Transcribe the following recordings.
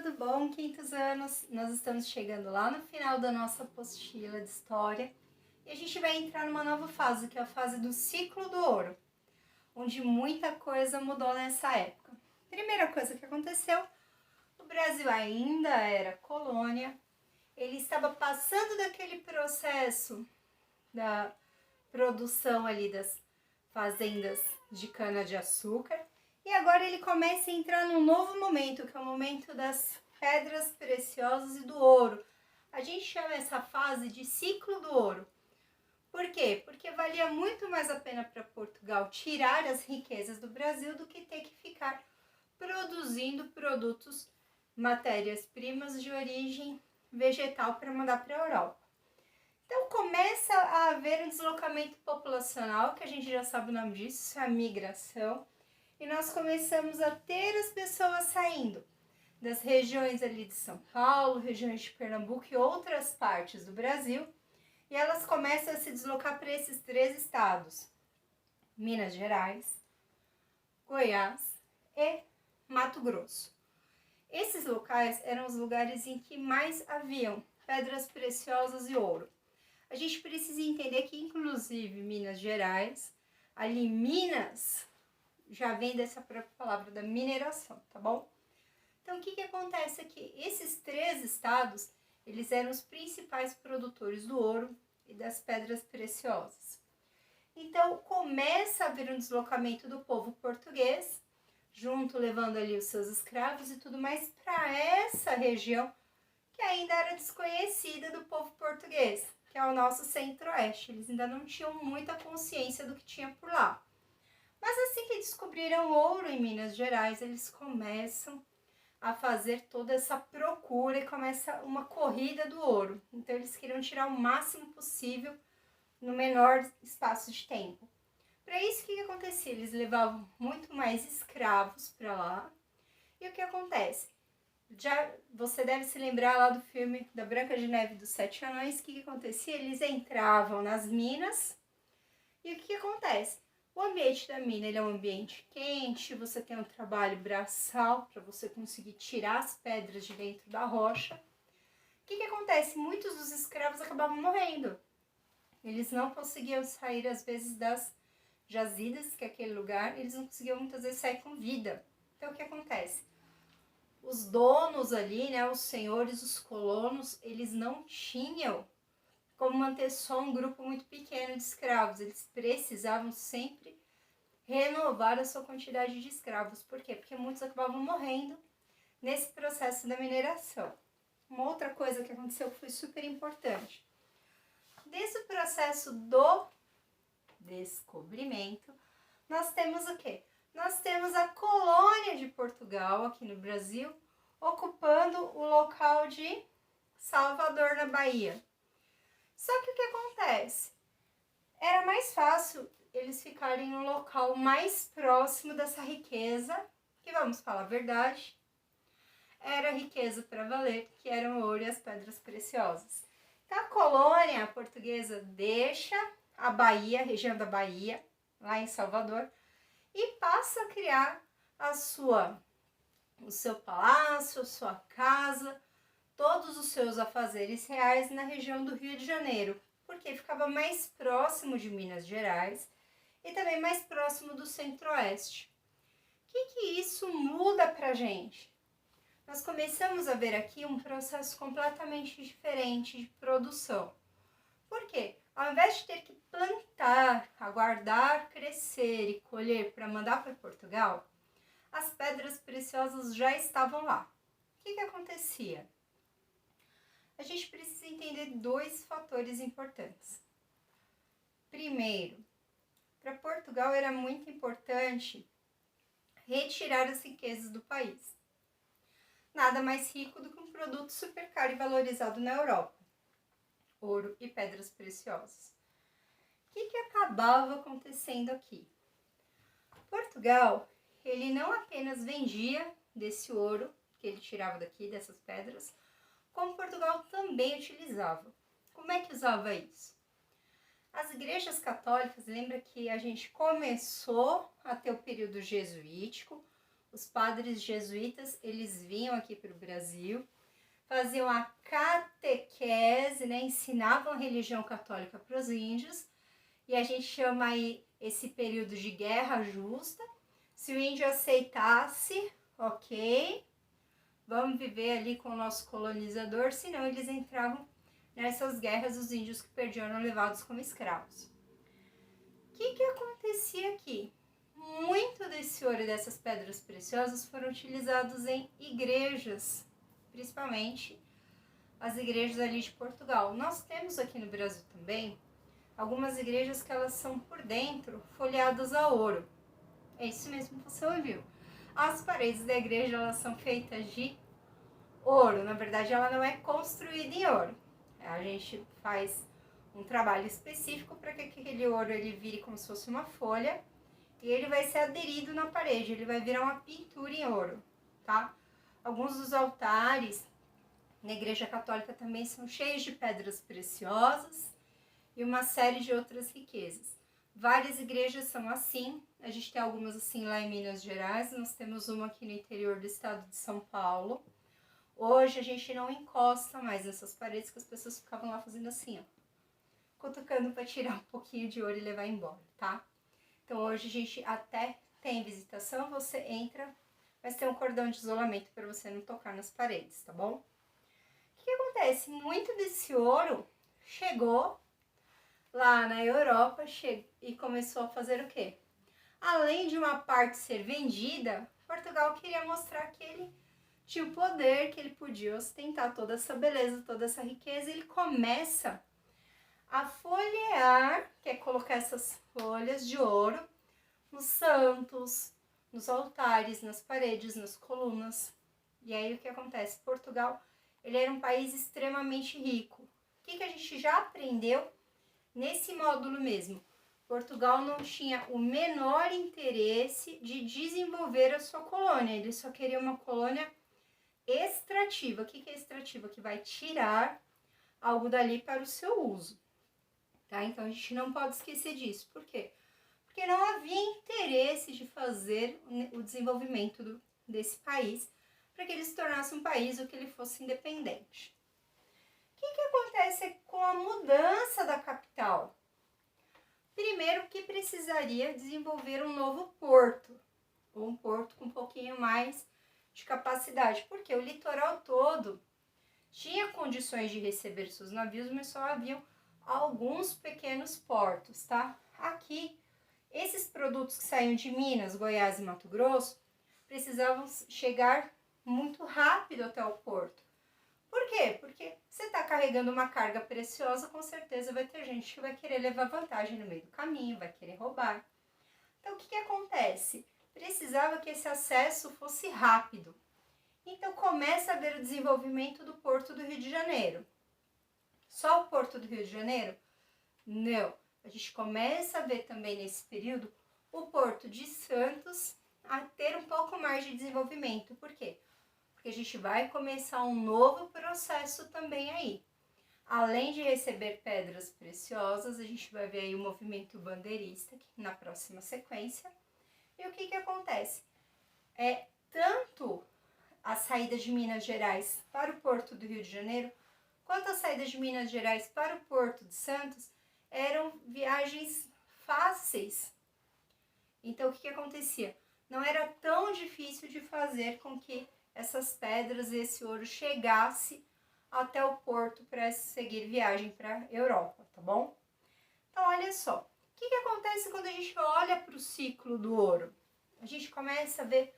tudo bom? Quintos anos, nós estamos chegando lá no final da nossa apostila de história e a gente vai entrar numa nova fase, que é a fase do ciclo do ouro, onde muita coisa mudou nessa época. Primeira coisa que aconteceu, o Brasil ainda era colônia, ele estava passando daquele processo da produção ali das fazendas de cana-de-açúcar, e agora ele começa a entrar num novo momento, que é o momento das pedras preciosas e do ouro. A gente chama essa fase de ciclo do ouro. Por quê? Porque valia muito mais a pena para Portugal tirar as riquezas do Brasil do que ter que ficar produzindo produtos, matérias-primas de origem vegetal para mandar para a Europa. Então começa a haver um deslocamento populacional, que a gente já sabe o nome disso, a migração. E nós começamos a ter as pessoas saindo das regiões ali de São Paulo, regiões de Pernambuco e outras partes do Brasil. E elas começam a se deslocar para esses três estados: Minas Gerais, Goiás e Mato Grosso. Esses locais eram os lugares em que mais haviam pedras preciosas e ouro. A gente precisa entender que, inclusive, Minas Gerais, ali Minas, já vem dessa própria palavra da mineração, tá bom? Então, o que acontece aqui? Esses três estados, eles eram os principais produtores do ouro e das pedras preciosas. Então, começa a haver um deslocamento do povo português, junto levando ali os seus escravos e tudo mais, para essa região que ainda era desconhecida do povo português, que é o nosso centro-oeste. Eles ainda não tinham muita consciência do que tinha por lá. Mas assim que descobriram ouro em Minas Gerais, eles começam a fazer toda essa procura e começa uma corrida do ouro. Então eles queriam tirar o máximo possível no menor espaço de tempo. Para isso, o que acontecia? Eles levavam muito mais escravos para lá. E o que acontece? Já você deve se lembrar lá do filme da Branca de Neve e dos Sete Anões. O que acontecia? Eles entravam nas minas. E o que acontece? O ambiente da mina, ele é um ambiente quente, você tem um trabalho braçal para você conseguir tirar as pedras de dentro da rocha. O que acontece? Muitos dos escravos acabavam morrendo. Eles não conseguiam sair, às vezes, das jazidas, que é aquele lugar, eles não conseguiam muitas vezes sair com vida. Então, o que acontece? Os donos ali, né, os senhores, os colonos, eles não tinham como manter só um grupo muito pequeno de escravos. Eles precisavam sempre renovar a sua quantidade de escravos. Por quê? Porque muitos acabavam morrendo nesse processo da mineração. Uma outra coisa que aconteceu que foi super importante. Desse processo do descobrimento, nós temos o quê? Nós temos a colônia de Portugal aqui no Brasil, ocupando o local de Salvador, na Bahia. Só que o que acontece? Era mais fácil eles ficarem no local mais próximo dessa riqueza, que, vamos falar a verdade, era riqueza para valer, que eram o ouro e as pedras preciosas. Então a colônia portuguesa deixa a Bahia, a região da Bahia, lá em Salvador, e passa a criar o seu palácio, a sua casa, todos os seus afazeres reais na região do Rio de Janeiro, porque ficava mais próximo de Minas Gerais e também mais próximo do centro-oeste. O que isso muda para a gente? Nós começamos a ver aqui um processo completamente diferente de produção. Por quê? Ao invés de ter que plantar, aguardar crescer e colher para mandar para Portugal, as pedras preciosas já estavam lá. O que acontecia? A gente precisa entender dois fatores importantes. Primeiro, para Portugal era muito importante retirar as riquezas do país. Nada mais rico do que um produto super caro e valorizado na Europa: ouro e pedras preciosas. O que acabava acontecendo aqui? Portugal, ele não apenas vendia desse ouro que ele tirava daqui, dessas pedras, como Portugal também utilizava. Como é que usava isso? As igrejas católicas, lembra que a gente começou a ter o período jesuítico, os padres jesuítas, eles vinham aqui para o Brasil, faziam a catequese, né, ensinavam a religião católica para os índios, e a gente chama aí esse período de guerra justa. Se o índio aceitasse, ok, vamos viver ali com o nosso colonizador, senão eles entravam nessas guerras, os índios que perdiam eram levados como escravos. O que acontecia aqui? Muito desse ouro e dessas pedras preciosas foram utilizados em igrejas, principalmente as igrejas ali de Portugal. Nós temos aqui no Brasil também algumas igrejas que elas são por dentro folheadas a ouro. É isso mesmo que você ouviu. As paredes da igreja elas são feitas de ouro. Na verdade, ela não é construída em ouro. A gente faz um trabalho específico para que aquele ouro ele vire como se fosse uma folha e ele vai ser aderido na parede, ele vai virar uma pintura em ouro, tá? Alguns dos altares na Igreja Católica também são cheios de pedras preciosas e uma série de outras riquezas. Várias igrejas são assim, a gente tem algumas assim lá em Minas Gerais, nós temos uma aqui no interior do estado de São Paulo. Hoje a gente não encosta mais nessas paredes, que as pessoas ficavam lá fazendo assim, ó, cutucando para tirar um pouquinho de ouro e levar embora, tá? Então hoje a gente até tem visitação, você entra, mas tem um cordão de isolamento para você não tocar nas paredes, tá bom? O que acontece? Muito desse ouro chegou lá na Europa e começou a fazer o quê? Além de uma parte ser vendida, Portugal queria mostrar que ele tinha o poder, que ele podia ostentar toda essa beleza, toda essa riqueza, e ele começa a folhear, que é colocar essas folhas de ouro nos santos, nos altares, nas paredes, nas colunas. E aí o que acontece? Portugal, ele era um país extremamente rico. O que a gente já aprendeu nesse módulo mesmo? Portugal não tinha o menor interesse de desenvolver a sua colônia, ele só queria uma colônia extrativa. O que é extrativa? Que vai tirar algo dali para o seu uso. Tá? Então a gente não pode esquecer disso. Por quê? Porque não havia interesse de fazer o desenvolvimento desse país para que ele se tornasse um país ou que ele fosse independente. O que acontece com a mudança da capital? Primeiro que precisaria desenvolver um novo porto, ou um porto com um pouquinho mais de capacidade, porque o litoral todo tinha condições de receber seus navios, mas só haviam alguns pequenos portos, tá? Aqui, esses produtos que saíam de Minas, Goiás e Mato Grosso precisavam chegar muito rápido até o porto. Por quê? Porque você está carregando uma carga preciosa, com certeza vai ter gente que vai querer levar vantagem no meio do caminho, vai querer roubar. Então, o que acontece? Precisava que esse acesso fosse rápido. Então, começa a haver o desenvolvimento do Porto do Rio de Janeiro. Só o Porto do Rio de Janeiro? Não. A gente começa a ver também nesse período o Porto de Santos a ter um pouco mais de desenvolvimento. Por quê? Porque a gente vai começar um novo processo também aí. Além de receber pedras preciosas, a gente vai ver aí o movimento bandeirista na próxima sequência. E o que acontece? Tanto a saída de Minas Gerais para o Porto do Rio de Janeiro, quanto a saída de Minas Gerais para o Porto de Santos, eram viagens fáceis. Então, o que acontecia? Não era tão difícil de fazer com que essas pedras e esse ouro chegasse até o porto para seguir viagem para a Europa, tá bom? Então, olha só. O que acontece quando a gente olha para o ciclo do ouro? A gente começa a ver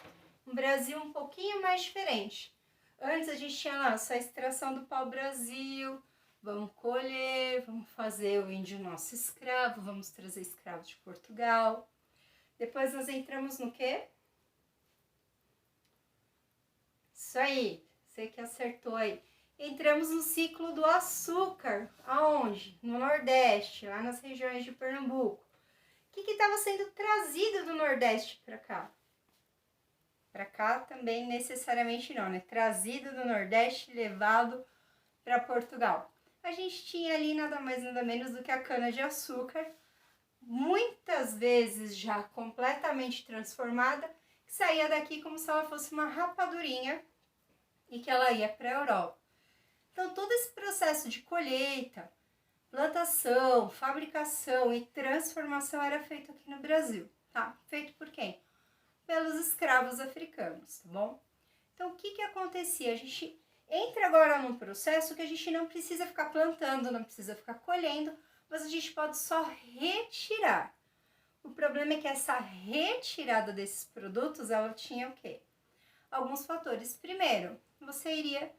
um Brasil um pouquinho mais diferente. Antes a gente tinha lá só a extração do pau-brasil, vamos colher, vamos fazer o índio nosso escravo, vamos trazer escravos de Portugal. Depois nós entramos no quê? Isso aí, você que acertou aí. Entramos no ciclo do açúcar. Aonde? No Nordeste, lá nas regiões de Pernambuco. O que estava sendo trazido do Nordeste para cá? Para cá também necessariamente não, né? Trazido do Nordeste, levado para Portugal. A gente tinha ali nada mais nada menos do que a cana-de-açúcar, muitas vezes já completamente transformada que saía daqui como se ela fosse uma rapadurinha e que ela ia para a Europa. Então, todo esse processo de colheita, plantação, fabricação e transformação era feito aqui no Brasil, tá? Feito por quem? Pelos escravos africanos, tá bom? Então, o que acontecia? A gente entra agora num processo que a gente não precisa ficar plantando, não precisa ficar colhendo, mas a gente pode só retirar. O problema é que essa retirada desses produtos, ela tinha o quê? Alguns fatores. Primeiro, você iria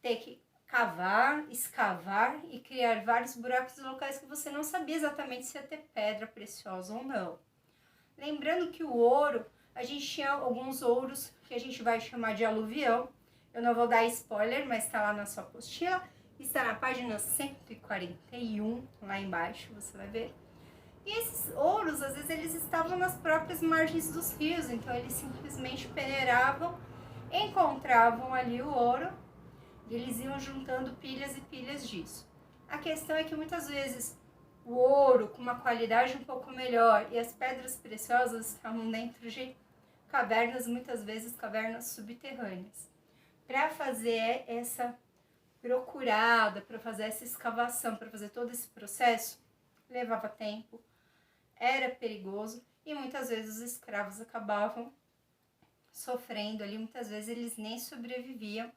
ter que cavar, escavar e criar vários buracos em locais que você não sabia exatamente se ia ter pedra preciosa ou não. Lembrando que o ouro, a gente tinha alguns ouros que a gente vai chamar de aluvião. Eu não vou dar spoiler, mas está lá na sua apostila. Está na página 141, lá embaixo, você vai ver. E esses ouros, às vezes, eles estavam nas próprias margens dos rios. Então, eles simplesmente peneiravam, encontravam ali o ouro e eles iam juntando pilhas e pilhas disso. A questão é que muitas vezes o ouro com uma qualidade um pouco melhor e as pedras preciosas estavam dentro de cavernas, muitas vezes cavernas subterrâneas. Para fazer essa procurada, para fazer essa escavação, para fazer todo esse processo, levava tempo, era perigoso e muitas vezes os escravos acabavam sofrendo ali, muitas vezes eles nem sobreviviam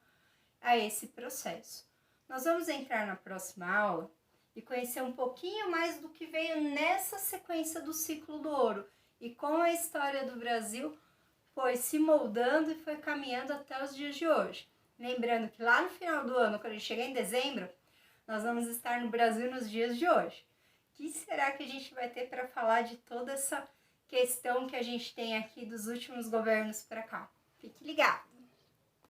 a esse processo. Nós vamos entrar na próxima aula e conhecer um pouquinho mais do que veio nessa sequência do ciclo do ouro e como a história do Brasil foi se moldando e foi caminhando até os dias de hoje. Lembrando que lá no final do ano, quando a gente chegar em dezembro, nós vamos estar no Brasil nos dias de hoje. O que será que a gente vai ter para falar de toda essa questão que a gente tem aqui dos últimos governos para cá? Fique ligado!